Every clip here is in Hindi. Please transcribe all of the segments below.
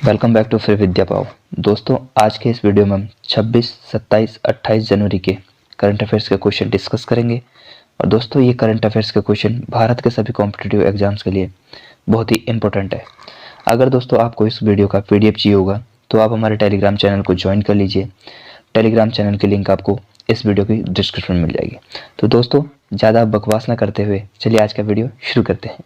वेलकम बैक टू फ्री विद्या पाओ। दोस्तों, आज के इस वीडियो में हम 26, 27, 28 जनवरी के करंट अफेयर्स के क्वेश्चन डिस्कस करेंगे। और दोस्तों, ये करंट अफेयर्स के क्वेश्चन भारत के सभी कॉम्पिटिटिव एग्जाम्स के लिए बहुत ही इंपॉर्टेंट है। अगर दोस्तों आपको इस वीडियो का पीडीएफ चाहिए होगा तो आप हमारे टेलीग्राम चैनल को ज्वाइन कर लीजिए। टेलीग्राम चैनल की लिंक आपको इस वीडियो की डिस्क्रिप्शन में मिल जाएगी। तो दोस्तों, ज़्यादा बकवास ना करते हुए चलिए आज का वीडियो शुरू करते हैं।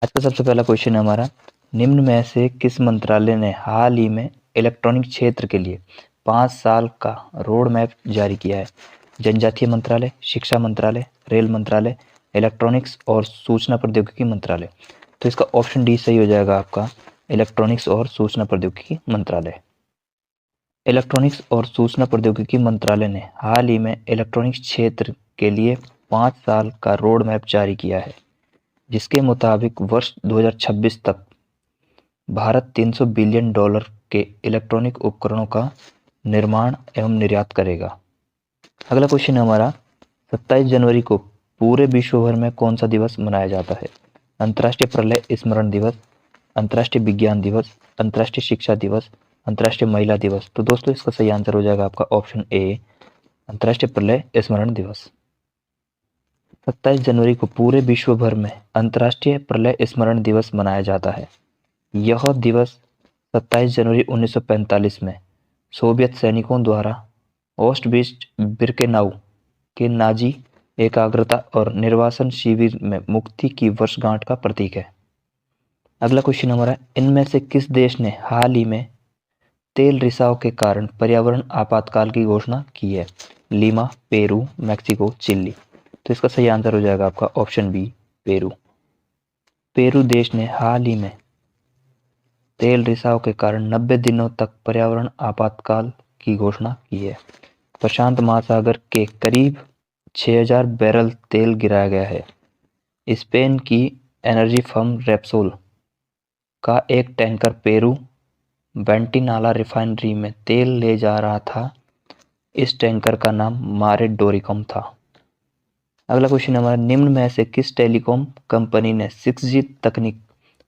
आज का सबसे पहला क्वेश्चन है हमारा, निम्न में से किस मंत्रालय ने हाल ही में इलेक्ट्रॉनिक क्षेत्र के लिए 5 साल का रोड मैप जारी किया है? जनजातीय मंत्रालय, शिक्षा मंत्रालय, रेल मंत्रालय, इलेक्ट्रॉनिक्स और सूचना प्रौद्योगिकी मंत्रालय। तो इसका ऑप्शन डी सही हो जाएगा आपका, इलेक्ट्रॉनिक्स और सूचना प्रौद्योगिकी मंत्रालय। इलेक्ट्रॉनिक्स और सूचना प्रौद्योगिकी मंत्रालय ने हाल ही में इलेक्ट्रॉनिक्स क्षेत्र के लिए 5 साल का रोड मैप जारी किया है, जिसके मुताबिक वर्ष 2026 तक भारत $300 बिलियन के इलेक्ट्रॉनिक उपकरणों का निर्माण एवं निर्यात करेगा। अगला क्वेश्चन है हमारा, 27 जनवरी को पूरे विश्व भर में कौन सा दिवस मनाया जाता है? अंतर्राष्ट्रीय प्रलय स्मरण दिवस, अंतर्राष्ट्रीय विज्ञान दिवस, अंतर्राष्ट्रीय शिक्षा दिवस, अंतर्राष्ट्रीय महिला दिवस। तो दोस्तों, इसका सही आंसर हो जाएगा आपका ऑप्शन ए, अंतर्राष्ट्रीय प्रलय स्मरण दिवस। 27 जनवरी को पूरे विश्व भर में अंतर्राष्ट्रीय प्रलय स्मरण दिवस मनाया जाता है। यह दिवस 27 जनवरी 1945 में सोवियत सैनिकों द्वारा ऑस्टविट्ज़ बिर्केनाउ के नाजी एकाग्रता और निर्वासन शिविर में मुक्ति की वर्षगांठ का प्रतीक है। अगला क्वेश्चन हमारा, इनमें से किस देश ने हाल ही में तेल रिसाव के कारण पर्यावरण आपातकाल की घोषणा की है? Lima, Peru, Mexico, Chile. तो इसका सही आंसर हो जाएगा आपका ऑप्शन बी, पेरू। पेरू देश ने हाल ही में तेल रिसाव के कारण 90 दिनों तक पर्यावरण आपातकाल की घोषणा की है। प्रशांत महासागर के करीब 6000 बैरल तेल गिराया गया है। स्पेन की एनर्जी फर्म रेप्सोल का एक टैंकर पेरू वेंटिनाला रिफाइनरी में तेल ले जा रहा था। इस टैंकर का नाम मारे डोरिकम था। अगला क्वेश्चन हमारा, निम्न में से किस टेलीकॉम कंपनी ने 6G तकनीक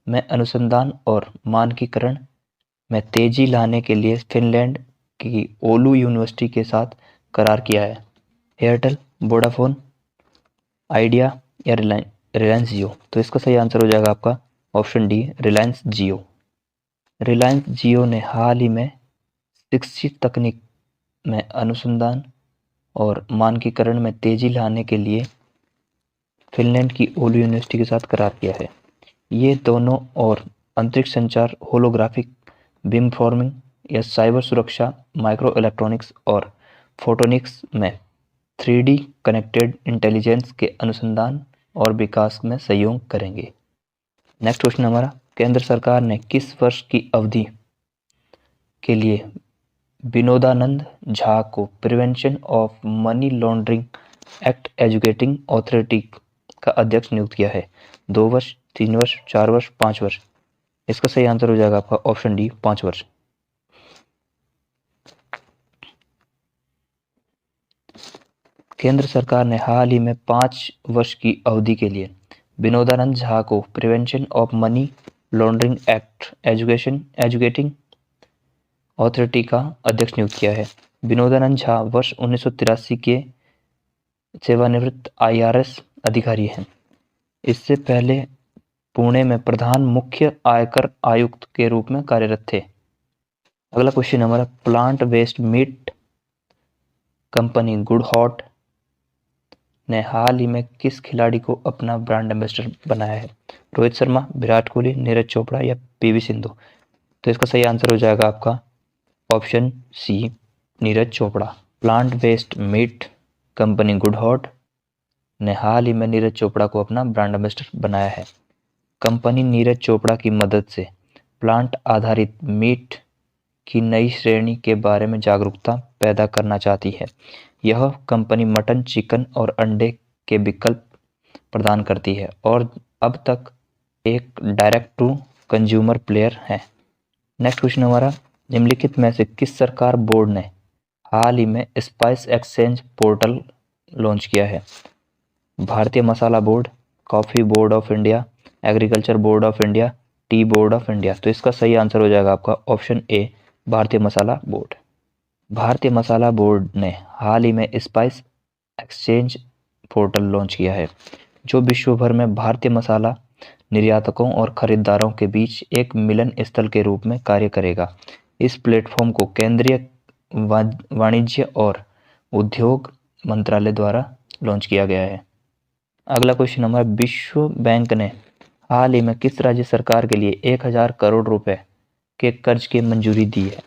में अनुसंधान और मानकीकरण में तेजी लाने के लिए फिनलैंड की ओलू यूनिवर्सिटी के साथ करार किया है? एयरटेल, वोडाफोन, आइडिया या रिलायंस जियो। तो इसका सही आंसर हो जाएगा आपका ऑप्शन डी, रिलायंस जियो। रिलायंस जियो ने हाल ही में 6G तकनीक में अनुसंधान और मानकीकरण में तेजी लाने के लिए फिनलैंड की ओलू यूनिवर्सिटी के साथ करार किया है। ये दोनों और अंतरिक्ष संचार, होलोग्राफिक बीमफॉर्मिंग या साइबर सुरक्षा, माइक्रो इलेक्ट्रॉनिक्स और फोटोनिक्स में 3D कनेक्टेड इंटेलिजेंस के अनुसंधान और विकास में सहयोग करेंगे। नेक्स्ट क्वेश्चन हमारा, केंद्र सरकार ने किस वर्ष की अवधि के लिए विनोदानंद झा को prevention of money laundering act educating authority का अध्यक्ष नियुक्त किया है? 2 वर्ष, 3 वर्ष, 4 वर्ष, 5 वर्ष। इसका सही आंसर हो जाएगा आपका ऑप्शन डी, 5 वर्ष। केंद्र सरकार ने हाल ही में 5 वर्ष की अवधि के लिए विनोदानंद झा को prevention of money laundering act educating authority का अध्यक्ष नियुक्त किया है। विनोदानंद झा वर्ष 1983 के सेवानिवृत्त IRS अधिकारी हैं। इससे पहले पुणे में प्रधान मुख्य आयकर आयुक्त के रूप में कार्यरत थे। अगला क्वेश्चन हमारा, plant based meat company Good Dot ने हाल ही में किस खिलाड़ी को अपना ब्रांड एम्बेसडर बनाया है? रोहित शर्मा, विराट कोहली, नीरज चोपड़ा या PV सिंधु। तो इसका सही आंसर हो जाएगा आपका option C, Neeraj Chopra. Plant based meat company Good Dot ने हाल ही में नीरज चोपड़ा को अपना ब्रांड एम्बेसडर बनाया है। कंपनी नीरज चोपड़ा की मदद से प्लांट आधारित मीट की नई श्रेणी के बारे में जागरूकता पैदा करना चाहती है। यह कंपनी मटन, चिकन और अंडे के विकल्प प्रदान करती है और अब तक एक डायरेक्ट टू कंज्यूमर प्लेयर है। नेक्स्ट क्वेश्चन हमारा, निम्नलिखित में से किस सरकार बोर्ड ने हाल ही में स्पाइस एक्सचेंज पोर्टल लॉन्च किया है? भारतीय मसाला board, coffee board of India, agriculture board of India, tea board of India. तो इसका सही आंसर हो जाएगा आपका ऑप्शन ए, भारतीय मसाला बोर्ड। भारतीय मसाला बोर्ड ने हाल ही में स्पाइस एक्सचेंज पोर्टल लॉन्च किया है, जो विश्व भर में भारतीय मसाला निर्यातकों और खरीदारों के बीच एक मिलन स्थल के रूप में कार्य करेगा। इस प्लेटफॉर्म को केंद्रीय वाणिज्य और उद्योग मंत्रालय द्वारा लॉन्च किया गया है। अगला क्वेश्चन हमारा, विश्व बैंक ने हाल ही में किस राज्य सरकार के लिए 1000 करोड़ रुपए के कर्ज की मंजूरी दी है?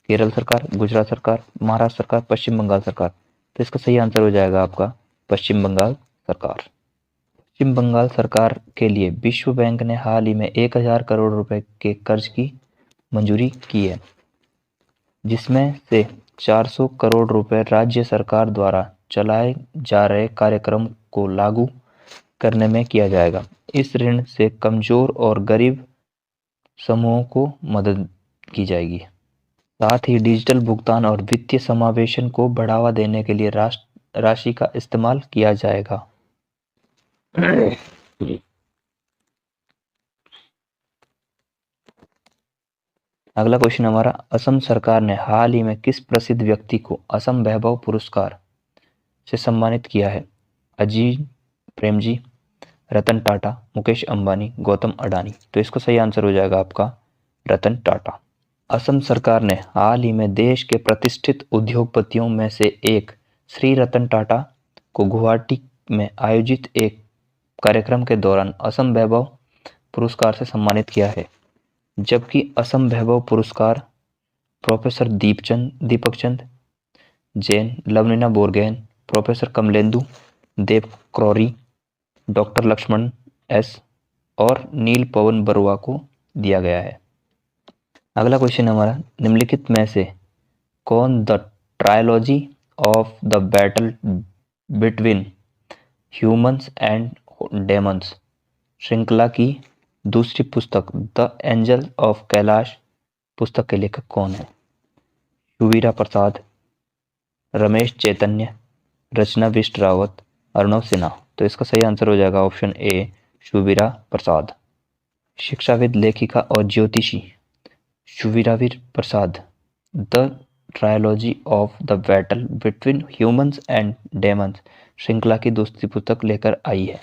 केरल सरकार, गुजरात सरकार, महाराष्ट्र सरकार, पश्चिम बंगाल सरकार। तो इसका सही आंसर हो जाएगा आपका पश्चिम बंगाल सरकार। पश्चिम बंगाल सरकार के लिए विश्व बैंक ने हाल ही में 1000 करोड़ रुपए के कर्ज की मंजूरी की है, जिसमें से 400 करोड़ रुपए राज्य सरकार द्वारा चलाए जा रहे कार्यक्रम को लागू करने में किया जाएगा। इस ऋण से कमजोर और गरीब समूहों को मदद की जाएगी। साथ ही डिजिटल भुगतान और वित्तीय समावेशन को बढ़ावा देने के लिए राशि का इस्तेमाल किया जाएगा। अगला क्वेश्चन हमारा, असम सरकार ने हाल ही में किस प्रसिद्ध व्यक्ति को असम वैभव पुरस्कार से सम्मानित किया है? अजीत प्रेमजी, रतन टाटा, मुकेश अंबानी, गौतम अडानी। तो इसका सही आंसर हो जाएगा आपका रतन टाटा। असम सरकार ने हाल ही में देश के प्रतिष्ठित उद्योगपतियों में से एक श्री रतन टाटा को गुवाहाटी में आयोजित एक कार्यक्रम के दौरान असम वैभव पुरस्कार से सम्मानित किया है, जबकि असम वैभव पुरस्कार प्रोफेसर दीपक चंद जैन, लवलीना बोरगोहेन, प्रोफेसर कमलेंदु देव क्रौरी, डॉक्टर लक्ष्मण एस और नील पवन बरुआ को दिया गया है। अगला क्वेश्चन हमारा, निम्नलिखित में से कौन the trilogy of the battle between humans and demons श्रृंखला की दूसरी पुस्तक द एंजल ऑफ कैलाश पुस्तक के लेखक कौन है? शुवीरा प्रसाद, रमेश चैतन्य, रचना बिष्ट रावत, अर्णव सिन्हा। तो इसका सही आंसर हो जाएगा ऑप्शन ए, शुवीरा प्रसाद। शिक्षाविद, लेखिका और ज्योतिषी शुवीरावीर Prasad the trilogy of the battle between humans and demons श्रृंखला की दूसरी पुस्तक लेकर आई है।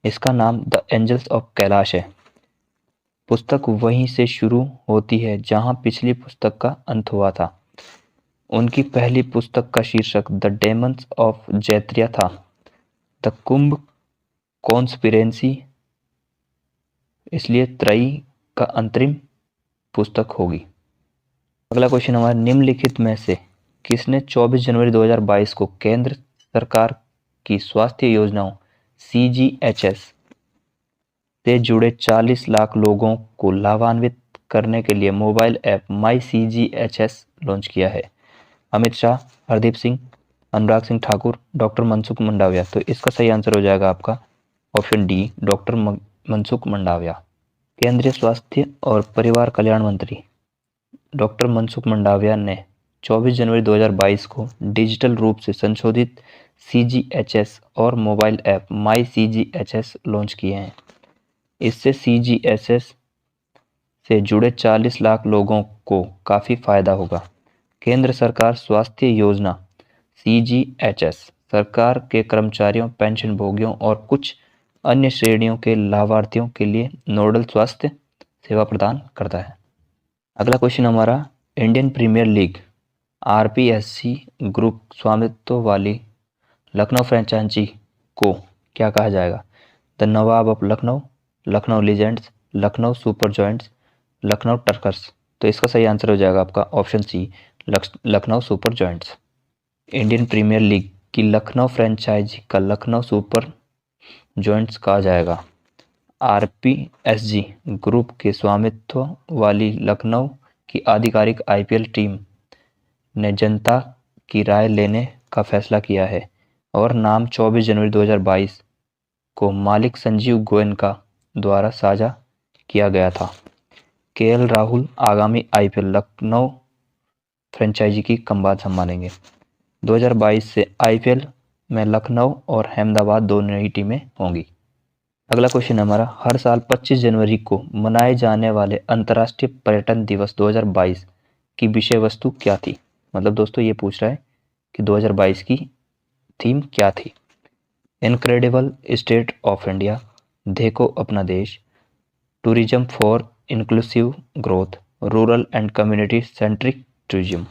इसका नाम द एंजल्स ऑफ कैलाश है। पुस्तक वहीं से शुरू होती है जहां पिछली पुस्तक का अंत हुआ था। उनकी पहली पुस्तक का शीर्षक द डेमंस ऑफ जैत्रिया था। द कुंभ कॉन्स्पिरेंसी इसलिए त्रयी का अंतरिम पुस्तक होगी। अगला क्वेश्चन हमारा, निम्नलिखित में से किसने 24 जनवरी 2022 को केंद्र सरकार की स्वास्थ्य योजनाओं CGHS से जुड़े 40 लाख लोगों को लाभान्वित करने के लिए मोबाइल ऐप माई CGHS लॉन्च किया है? अमित शाह, हरदीप सिंह, अनुराग सिंह ठाकुर, डॉक्टर मनसुख मंडाविया। तो इसका सही आंसर हो जाएगा आपका option D, doctor Mansukh Mandaviya. केंद्रीय स्वास्थ्य और परिवार कल्याण मंत्री डॉक्टर मनसुख मंडाविया ने 24 जनवरी 2022 को डिजिटल रूप से संशोधित CGHS और मोबाइल ऐप माई CGHS लॉन्च किए हैं। इससे CGHS से जुड़े 40 लाख लोगों को काफ़ी फायदा होगा। केंद्र सरकार स्वास्थ्य योजना CGHS सरकार के कर्मचारियों, पेंशन भोगियों और कुछ अन्य श्रेणियों के लाभार्थियों के लिए नोडल स्वास्थ्य सेवा प्रदान करता है। अगला क्वेश्चन हमारा, Indian premier league RPSG group स्वामित्व वाली लखनऊ फ्रेंचाइजी को क्या कहा जाएगा? The Nawab of Lucknow, Lucknow legends, Lucknow super giants, Lucknow टर्कर्स। तो इसका सही आंसर हो जाएगा आपका option C, Lucknow super giants. Indian premier league की लखनऊ फ्रेंचाइजी का लखनऊ सुपर जॉइंट्स कहा जाएगा। RPSG ग्रुप के स्वामित्व वाली लखनऊ की आधिकारिक IPL टीम ने जनता की राय लेने का फैसला किया है और नाम 24 जनवरी 2022 को मालिक संजीव गोयनका द्वारा साझा किया गया था। KL राहुल आगामी IPL लखनऊ फ्रेंचाइजी की कम संभालेंगे। 2022 से आईपीएल में लखनऊ और अहमदाबाद दोनों नई टीमें होंगी। अगला क्वेश्चन हमारा, हर साल 25 जनवरी को मनाए जाने वाले अंतर्राष्ट्रीय पर्यटन दिवस 2022 की विषय वस्तु क्या थी। मतलब दोस्तों ये पूछ रहा है कि 2022 की थीम क्या थी। इनक्रेडिबल स्टेट ऑफ इंडिया, देखो अपना देश, tourism for inclusive growth, rural and community centric tourism.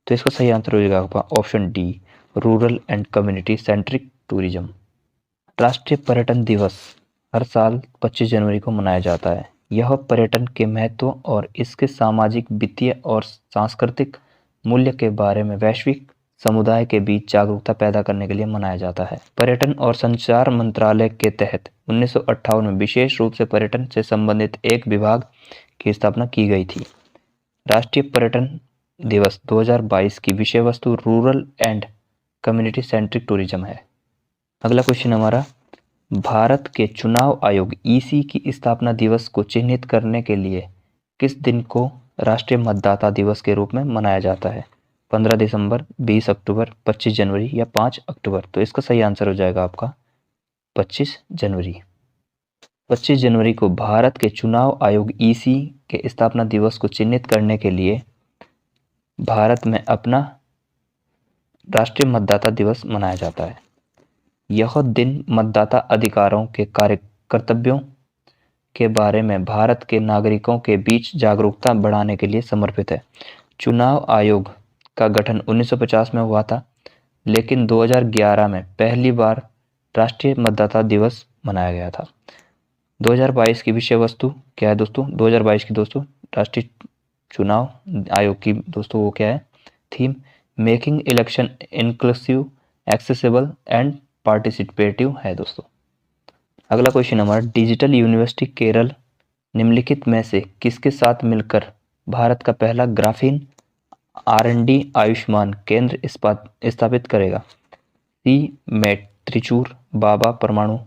तो इसका सही आंसर हो जाएगा आपका option D, rural and community centric tourism. राष्ट्रीय पर्यटन दिवस हर साल 25 जनवरी को मनाया जाता है। यह पर्यटन के महत्व और इसके सामाजिक, वित्तीय और सांस्कृतिक मूल्य के बारे में वैश्विक समुदाय के बीच जागरूकता पैदा करने के लिए मनाया जाता है। पर्यटन और संचार मंत्रालय के तहत 1958 में विशेष रूप से पर्यटन से संबंधित एक विभाग की स्थापना की गई थी। राष्ट्रीय पर्यटन दिवस 2022 की विषय वस्तु rural and community centric tourism है। अगला क्वेश्चन हमारा, भारत के चुनाव आयोग ईसी की स्थापना दिवस को चिन्हित करने के लिए किस दिन को राष्ट्रीय मतदाता दिवस के रूप में मनाया जाता है। 15 दिसंबर, 20 अक्टूबर, 25 जनवरी या 5 अक्टूबर। तो इसका सही आंसर हो जाएगा आपका 25 जनवरी। 25 जनवरी को भारत के चुनाव आयोग ईसी के स्थापना दिवस को चिन्हित करने के लिए भारत में अपना राष्ट्रीय मतदाता दिवस मनाया जाता है। यह दिन मतदाता अधिकारों के कर्तव्यों के बारे में भारत के नागरिकों के बीच जागरूकता बढ़ाने के लिए समर्पित है। चुनाव आयोग का गठन 1950 में हुआ था, लेकिन 2011 में पहली बार राष्ट्रीय मतदाता दिवस मनाया गया था। 2022 की विषय वस्तु क्या है दोस्तों? 2022 की दोस्तों राष्ट्रीय चुनाव आयोग की दोस्तों वो क्या है? Theme making election inclusive, accessible and participative है दोस्तों। अगला क्वेश्चन हमारा, डिजिटल यूनिवर्सिटी केरल निम्नलिखित में से किसके साथ मिलकर भारत का पहला ग्राफीन R&D आयुष्मान केंद्र स्थापित करेगा। सी-मेट त्रिचूर, बाबा परमाणु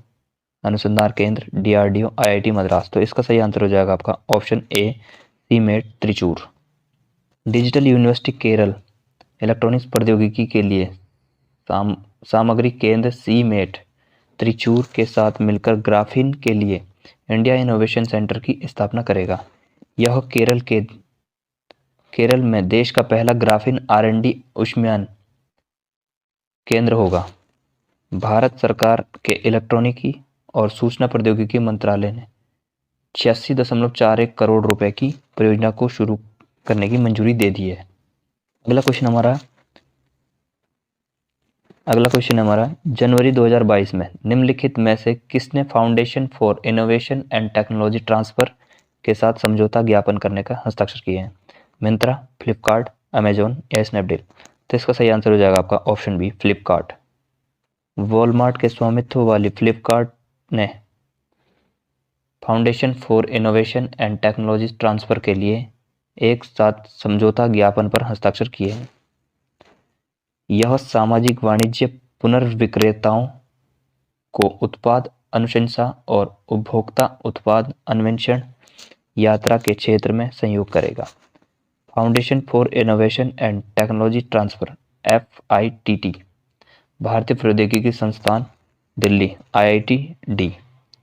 अनुसंधान केंद्र, DRDO, IIT मद्रास। तो इसका सही आंसर हो जाएगा आपका option A, C MET Trichur. Digital university Kerala electronics प्रौद्योगिकी के लिए सामग्री केंद्र सी-मेट त्रिचूर के साथ मिलकर ग्राफीन के लिए इंडिया इनोवेशन सेंटर की स्थापना करेगा। यह केरल में देश का पहला ग्राफीन R&D आयुष्मान केंद्र होगा। भारत सरकार के इलेक्ट्रॉनिकी और सूचना प्रौद्योगिकी मंत्रालय ने 86.41 करोड़ रुपए की परियोजना को शुरू करने की मंजूरी दे दी है। अगला क्वेश्चन हमारा जनवरी 2022 में निम्नलिखित में से किसने foundation for innovation and technology transfer के साथ समझौता ज्ञापन करने का हस्ताक्षर किए हैं। मिंत्रा, फ्लिपकार्ट, अमेजॉन या स्नैपडील। तो इसका सही आंसर हो जाएगा आपका ऑप्शन बी, फ्लिपकार्ट। वॉलमार्ट के स्वामित्व वाली फ्लिपकार्ट ने foundation for innovation and technology transfer के लिए एक साथ समझौता ज्ञापन पर हस्ताक्षर किए हैं। यह सामाजिक वाणिज्य पुनर्विक्रेताओं को उत्पाद अनुशंसा और उपभोक्ता उत्पाद अन्वेषण यात्रा के क्षेत्र में सहयोग करेगा। Foundation for innovation and technology transfer FITT भारतीय प्रौद्योगिकी संस्थान दिल्ली IITD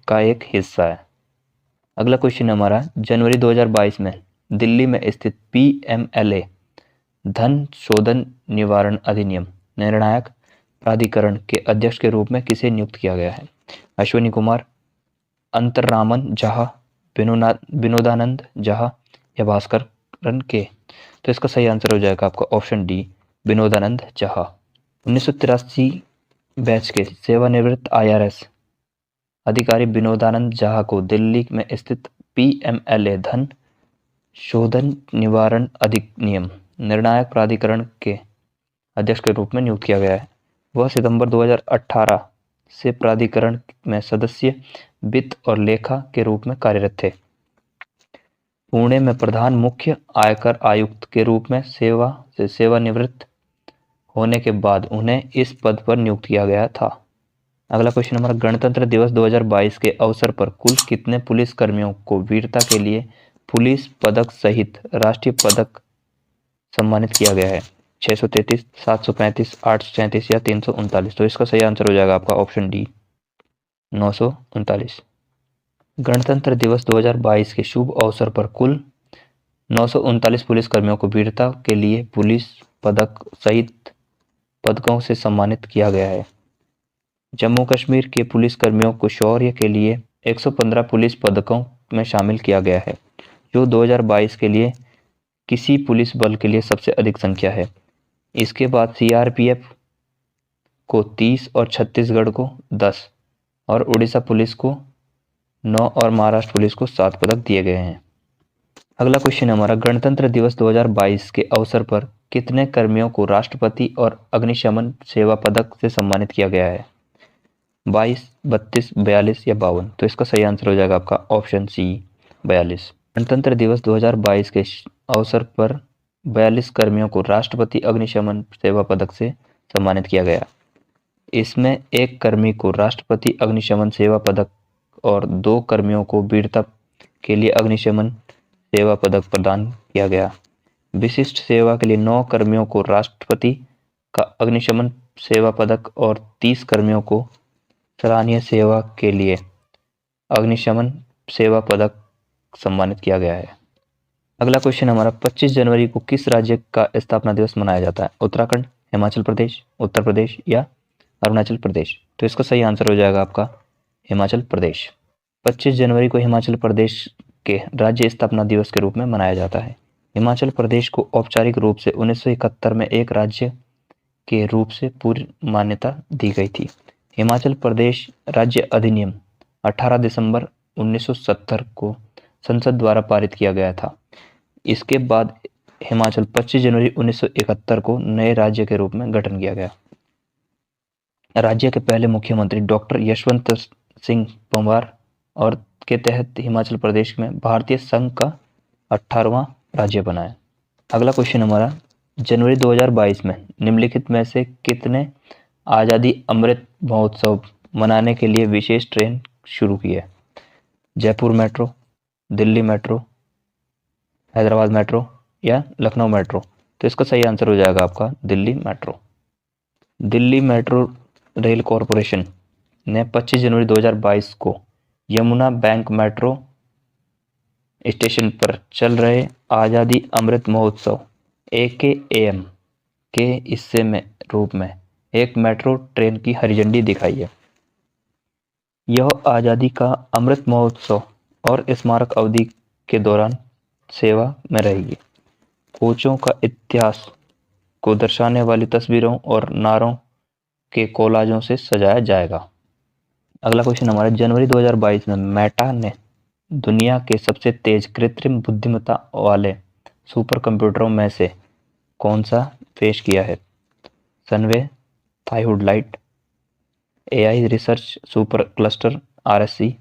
का एक हिस्सा है। अगला क्वेश्चन हमारा, जनवरी 2022 में दिल्ली में स्थित PMLA धन शोधन निवारण अधिनियम निर्णायक प्राधिकरण के अध्यक्ष के रूप में किसे नियुक्त किया गया है। अश्विनी कुमार, अंतररामन झा, विनोदानंद झा या भास्करन के। तो इसका सही आंसर हो जाएगा आपका option D, Vinodanand Jha. 1983 batch के सेवानिवृत्त IRS अधिकारी विनोदानंद झा को दिल्ली में स्थित PMLA धन शोधन निवारण अधिनियम निर्णायक प्राधिकरण के अध्यक्ष के रूप में नियुक्त किया गया है। वह सितंबर 2018 से प्राधिकरण में सदस्य वित्त और लेखा के रूप में कार्यरत थे। पुणे में प्रधान मुख्य आयकर आयुक्त के रूप में सेवानिवृत्त होने के बाद उन्हें इस पद पर नियुक्त किया गया था। अगला क्वेश्चन हमारा, गणतंत्र दिवस 2022 के अवसर पर कुल कितने पुलिस कर्मियों को वीरता के लिए पुलिस पदक सहित राष्ट्रीय पदक सम्मानित किया गया है? 633, 735, 833 या 339। तो इसका सही आंसर हो जाएगा आपका ऑप्शन डी, 939। गणतंत्र दिवस 2022 के शुभ अवसर पर कुल 939 पुलिसकर्मियों को वीरता के लिए पुलिस पदक सहित पदकों से सम्मानित किया गया है। जम्मू कश्मीर के पुलिसकर्मियों को शौर्य के लिए 115 पुलिस पदकों में शामिल किया गया है, जो 2022 के लिए किसी पुलिस बल के लिए सबसे अधिक संख्या है। इसके बाद सीआरपीएफ को 30 और छत्तीसगढ़ को 10 और उड़ीसा पुलिस को 9 और महाराष्ट्र पुलिस को 7 पदक दिए गए हैं। अगला क्वेश्चन हमारा, गणतंत्र दिवस 2022 के अवसर पर कितने कर्मियों को राष्ट्रपति और अग्निशमन सेवा पदक से सम्मानित किया गया है? 22, 32, 42 या 52। तो इसका सही आंसर हो जाएगा आपका ऑप्शन सी, 42। गणतंत्र दिवस 2022 के अवसर पर 42 कर्मियों को राष्ट्रपति अग्निशमन सेवा पदक से सम्मानित किया गया। इसमें एक कर्मी को राष्ट्रपति अग्निशमन सेवा पदक और 2 कर्मियों को वीरता के लिए अग्निशमन सेवा पदक प्रदान किया गया। विशिष्ट सेवा के लिए 9 कर्मियों को राष्ट्रपति का अग्निशमन सेवा पदक और 30 कर्मियों को सराहनीय सेवा के लिए अग्निशमन सेवा पदक सम्मानित किया गया है। अगला क्वेश्चन हमारा, 25 जनवरी को किस राज्य का स्थापना दिवस मनाया जाता है? उत्तराखंड, हिमाचल प्रदेश, उत्तर प्रदेश या अरुणाचल प्रदेश। तो इसका सही आंसर हो जाएगा आपका हिमाचल प्रदेश। 25 जनवरी को हिमाचल प्रदेश के राज्य स्थापना दिवस के रूप में मनाया जाता है। हिमाचल प्रदेश को औपचारिक रूप से 1971 में एक राज्य के रूप से पूरी मान्यता दी गई थी। हिमाचल प्रदेश राज्य अधिनियम 18 दिसंबर 1970 को संसद द्वारा पारित किया गया था। इसके बाद हिमाचल 25 जनवरी 1971 को नए राज्य के रूप में गठन किया गया। राज्य के पहले मुख्यमंत्री डॉक्टर यशवंत सिंह पंवार और के तहत हिमाचल प्रदेश में भारतीय संघ का 18वां राज्य बना है। अगला क्वेश्चन हमारा, जनवरी 2022 में निम्नलिखित में से कितने आज़ादी अमृत महोत्सव मनाने के लिए विशेष ट्रेन शुरू की है? Jaipur metro, Delhi metro, Hyderabad metro या लखनऊ मेट्रो। तो इसका सही आंसर हो जाएगा आपका Delhi metro. Delhi metro rail corporation ने 25 जनवरी 2022 को यमुना बैंक मेट्रो स्टेशन पर चल रहे आज़ादी अमृत महोत्सव AKAM के हिस्से में रूप में एक मेट्रो ट्रेन की हरी झंडी दिखाई है। यह आज़ादी का अमृत महोत्सव और स्मारक अवधि के दौरान सेवा में रहेगी। कोचों का इतिहास को दर्शाने वाली तस्वीरों और नारों के कोलाजों से सजाया जाएगा। अगला क्वेश्चन हमारा, जनवरी 2022 में मेटा ने दुनिया के सबसे तेज कृत्रिम बुद्धिमत्ता वाले सुपर कंप्यूटरों में से कौन सा पेश किया है? सनवे थाईहुड light, AI research super cluster RSC,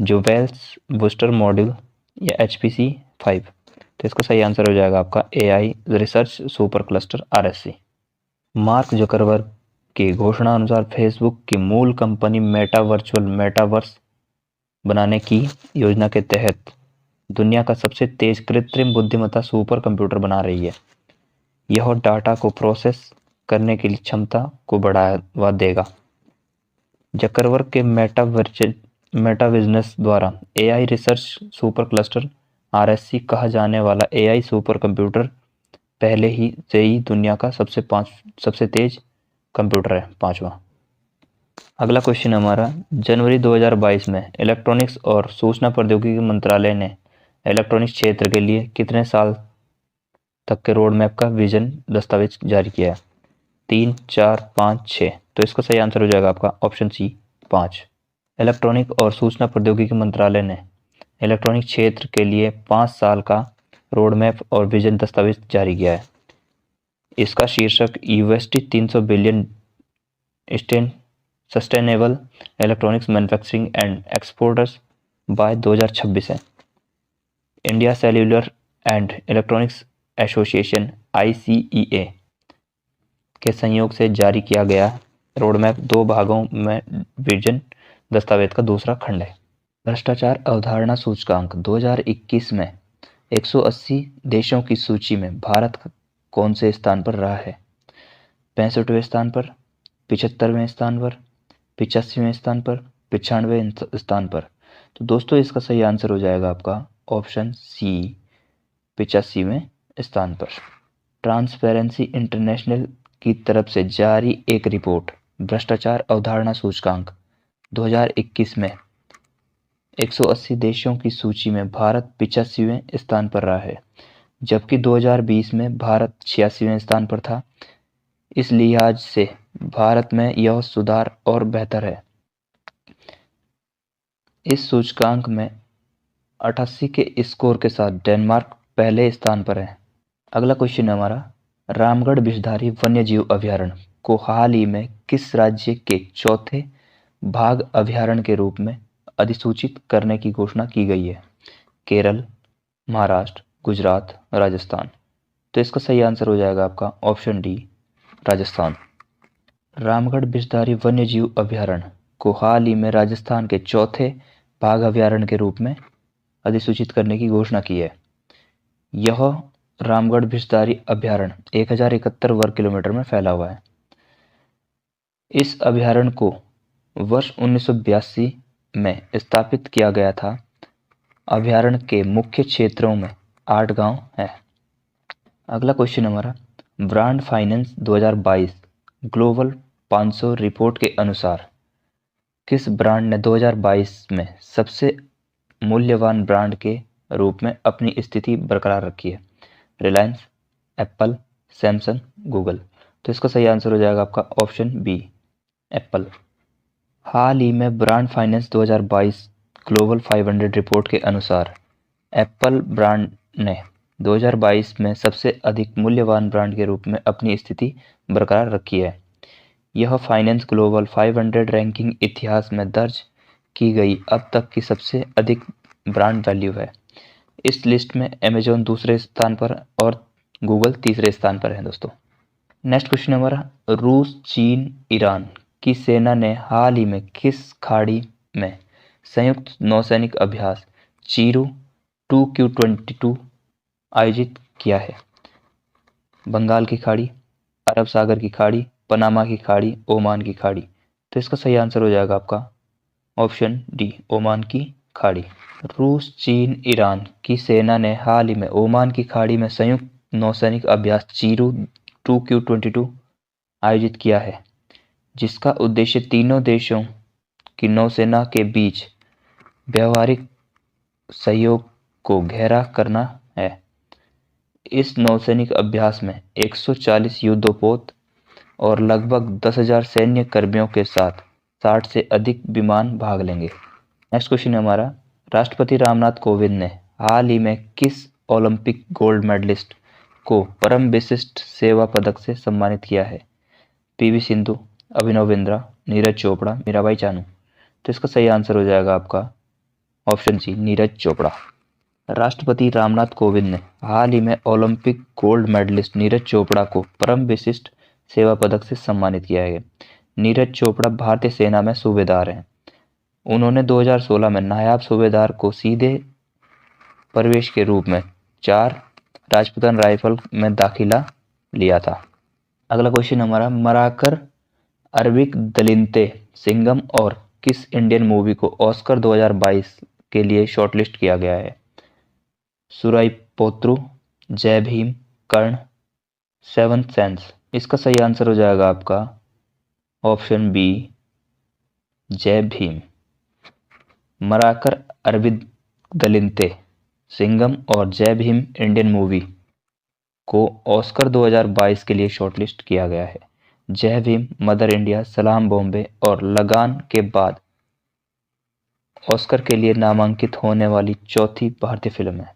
जोवेल्स बूस्टर मॉड्यूल या HPC 5। तो इसका सही आंसर हो जाएगा आपका AI research super cluster RSC। Mark Zuckerberg की घोषणा अनुसार फेसबुक की मूल कंपनी मेटा वर्चुअल मेटावर्स बनाने की योजना के तहत दुनिया का सबसे तेज कृत्रिम बुद्धिमत्ता सुपर कंप्यूटर बना रही है। यह डाटा को प्रोसेस करने की क्षमता को बढ़ावा देगा। जकरबर्ग के मेटा बिजनेस द्वारा AI research super cluster RSC कहा जाने वाला AI सुपर कंप्यूटर पहले ही से ही दुनिया का सबसे तेज कंप्यूटर है, 5वां। अगला क्वेश्चन हमारा, जनवरी 2022 में इलेक्ट्रॉनिक्स और सूचना प्रौद्योगिकी मंत्रालय ने इलेक्ट्रॉनिक्स क्षेत्र के लिए कितने साल तक के रोड मैप का विजन दस्तावेज जारी किया है? 3, 4, 5, 6। तो इसका सही आंसर हो जाएगा आपका ऑप्शन सी, 5। इलेक्ट्रॉनिक और सूचना प्रौद्योगिकी मंत्रालय ने इलेक्ट्रॉनिक क्षेत्र के लिए 5 साल का रोड मैप और विजन दस्तावेज जारी किया है। इसका शीर्षक $300 billion sustainable electronics manufacturing and exporters by 2026 है। India Cellular and Electronics Association ICEA के संयोग से जारी किया गया रोडमैप 2 भागों में विजन दस्तावेज का दूसरा खंड है। भ्रष्टाचार अवधारणा सूचकांक 2021 में 180 देशों की सूची में भारत कौन से स्थान पर रहा है? 65वें स्थान पर, 75वें स्थान पर, 85वें स्थान पर, 95वें स्थान पर। तो दोस्तों इसका सही आंसर हो जाएगा आपका ऑप्शन सी, 85वें स्थान पर। ट्रांसपेरेंसी इंटरनेशनल की तरफ से जारी एक रिपोर्ट भ्रष्टाचार अवधारणा सूचकांक 2021 में 180 देशों की सूची में भारत 85वें स्थान पर रहा है, जबकि 2020 में भारत 86वें स्थान पर था। इस लिहाज से भारत में यह सुधार और बेहतर है। इस सूचकांक में 88 के स्कोर के साथ डेनमार्क पहले स्थान पर है। अगला क्वेश्चन है हमारा, रामगढ़ विषधारी वन्यजीव अभयारण्य को हाल ही में किस राज्य के चौथे बाघ अभयारण्य के रूप में अधिसूचित करने की घोषणा की गई है? केरल, महाराष्ट्र, गुजरात, राजस्थान। तो इसका सही आंसर हो जाएगा आपका ऑप्शन डी, राजस्थान। रामगढ़ विषधारी वन्यजीव अभयारण्य को हाल ही में राजस्थान के चौथे बाघ अभयारण्य के रूप में अधिसूचित करने की घोषणा की है। यह रामगढ़ विषधारी अभयारण्य 1071 वर्ग किलोमीटर में फैला हुआ है। इस अभयारण्य को वर्ष 1982 में स्थापित किया गया था। अभयारण्य के मुख्य क्षेत्रों में 8 गांव हैं। अगला क्वेश्चन हमारा, ब्रांड फाइनेंस 2022 ग्लोबल 500 रिपोर्ट के अनुसार किस ब्रांड ने 2022 में सबसे मूल्यवान ब्रांड के रूप में अपनी स्थिति बरकरार रखी है? Reliance, Apple, Samsung, Google. तो इसका सही आंसर हो जाएगा आपका ऑप्शन बी, एप्पल। हाल ही में ब्रांड फाइनेंस 2022 ग्लोबल 500 रिपोर्ट के अनुसार एप्पल ब्रांड ने 2022 में सबसे अधिक मूल्यवान ब्रांड के रूप में अपनी स्थिति बरकरार रखी है। यह फाइनेंस ग्लोबल 500 रैंकिंग इतिहास में दर्ज की गई अब तक की सबसे अधिक ब्रांड वैल्यू है। इस लिस्ट में अमेजोन दूसरे स्थान पर और गूगल तीसरे स्थान पर है दोस्तों। नेक्स्ट क्वेश्चन हमारा, रूस, चीन, ईरान की सेना ने हाल ही में किस खाड़ी में संयुक्त नौसैनिक अभ्यास चीरू 2Q22 आयोजित किया है? बंगाल की खाड़ी, अरब सागर की खाड़ी, पनामा की खाड़ी, ओमान की खाड़ी। तो इसका सही आंसर हो जाएगा आपका ऑप्शन डी, ओमान की खाड़ी। रूस, चीन, ईरान की सेना ने हाल ही में ओमान की खाड़ी में संयुक्त नौसैनिक अभ्यास चीरू 2Q22 आयोजित किया है, जिसका उद्देश्य तीनों देशों की नौसेना के बीच व्यावहारिक सहयोग को गहरा करना है। इस नौसैनिक अभ्यास में 140 युद्धपोत और लगभग 10,000 सैन्य कर्मियों के साथ 60 से अधिक विमान भाग लेंगे। नेक्स्ट क्वेश्चन है हमारा, राष्ट्रपति रामनाथ कोविंद ने हाल ही में किस ओलंपिक गोल्ड मेडलिस्ट को परम विशिष्ट सेवा पदक से सम्मानित किया है? पीवी सिंधु, अभिनव बिंद्रा, नीरज चोपड़ा, मीराबाई चानू। तो इसका सही आंसर हो जाएगा आपका ऑप्शन सी, नीरज चोपड़ा। राष्ट्रपति रामनाथ कोविंद ने हाल ही में Olympic gold medallist Neeraj Chopra को परम विशिष्ट सेवा पदक से सम्मानित किया है। नीरज चोपड़ा भारतीय सेना में सूबेदार हैं। उन्होंने 2016 में नायब सूबेदार को सीधे प्रवेश के रूप में 4 राजपूताना राइफल में दाखिला लिया था। अगला क्वेश्चन हमारा, मराकर अरबिक दलिंते सिंघम और किस इंडियन मूवी को ऑस्कर 2022 के लिए शॉर्टलिस्ट किया गया है? सुराईपोत्रू, जय भीम, कर्ण, सेवंथ सेंस। इसका सही आंसर हो जाएगा आपका ऑप्शन बी, जय भीम। मराकर अरविंद दलिंते सिंघम और जय भीम इंडियन मूवी को ऑस्कर 2022 के लिए शॉर्टलिस्ट किया गया है। जय भीम, मदर इंडिया, सलाम बॉम्बे और लगान के बाद ऑस्कर के लिए नामांकित होने वाली चौथी भारतीय फिल्म है,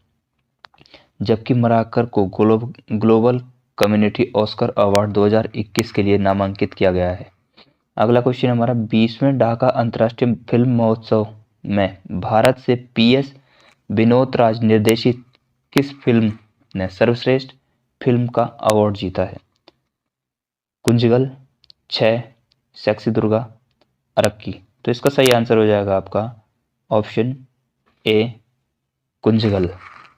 जबकि मराकर को ग्लोबल कम्युनिटी ऑस्कर अवार्ड 2021 के लिए नामांकित किया गया है। अगला क्वेश्चन हमारा, 20वें ढाका अंतर्राष्ट्रीय फिल्म महोत्सव में भारत से PS विनोद राज निर्देशित किस फिल्म ने सर्वश्रेष्ठ फिल्म का अवार्ड जीता है? कुंजगल, 6, सेक्सी दुर्गा, अरक्की। तो इसका सही आंसर हो जाएगा आपका ऑप्शन ए, कुंजगल।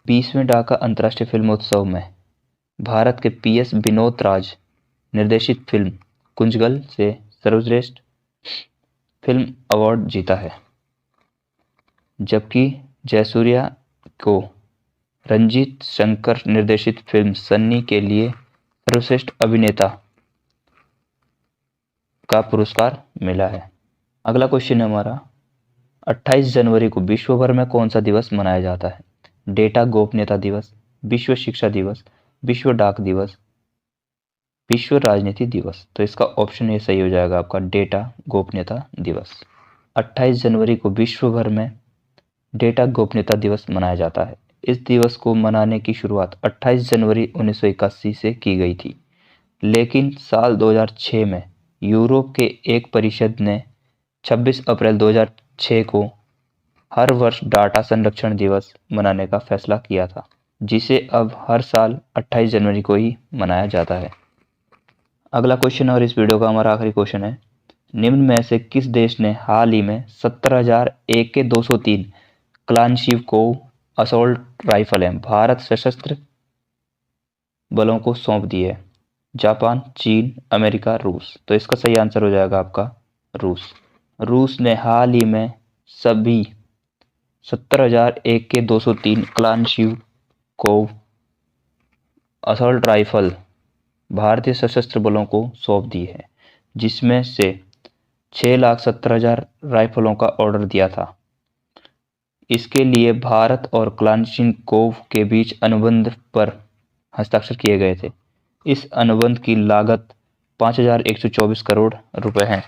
20वें ढाका अंतर्राष्ट्रीय फिल्मोत्सव में भारत के PS विनोद राज निर्देशित फिल्म कुंजगल से सर्वश्रेष्ठ फिल्म अवार्ड जीता है, जबकि जयसूर्या को रंजीत शंकर निर्देशित फिल्म सन्नी के लिए सर्वश्रेष्ठ अभिनेता का पुरस्कार मिला है। अगला क्वेश्चन है हमारा, 28 जनवरी को विश्व भर में कौन सा दिवस मनाया जाता है? डेटा गोपनीयता दिवस, विश्व शिक्षा दिवस, विश्व डाक दिवस, विश्व राजनीति दिवस। तो इसका ऑप्शन ये सही हो जाएगा आपका, डेटा गोपनीयता दिवस। 28 जनवरी को विश्व भर में डेटा गोपनीयता दिवस मनाया जाता है। इस दिवस को मनाने की शुरुआत 28 जनवरी 1981 से की गई थी, लेकिन साल 2006 में यूरोप के एक परिषद ने 26 अप्रैल 2006 को हर वर्ष डाटा संरक्षण दिवस मनाने का फैसला किया था, जिसे अब हर साल 28 जनवरी को ही मनाया जाता है। अगला क्वेश्चन और इस वीडियो का हमारा आखिरी क्वेश्चन है, निम्न में से किस देश ने हाल ही में 70,000 AK-203 क्लानशिव असॉल्ट राइफलें भारत सशस्त्र बलों को सौंप दी है? जापान, चीन, अमेरिका, रूस। तो इसका सही आंसर हो जाएगा आपका रूस। रूस ने हाल ही में सभी 70,000 AK-203 क्लानशिव असॉल्ट राइफल भारतीय सशस्त्र बलों को सौंप दी है, जिसमें से 6,70,000 राइफलों का ऑर्डर दिया था। इसके लिए भारत और क्लानशिनकोव के बीच अनुबंध पर हस्ताक्षर किए गए थे। इस अनुबंध की लागत 5,124 करोड़ रुपए है।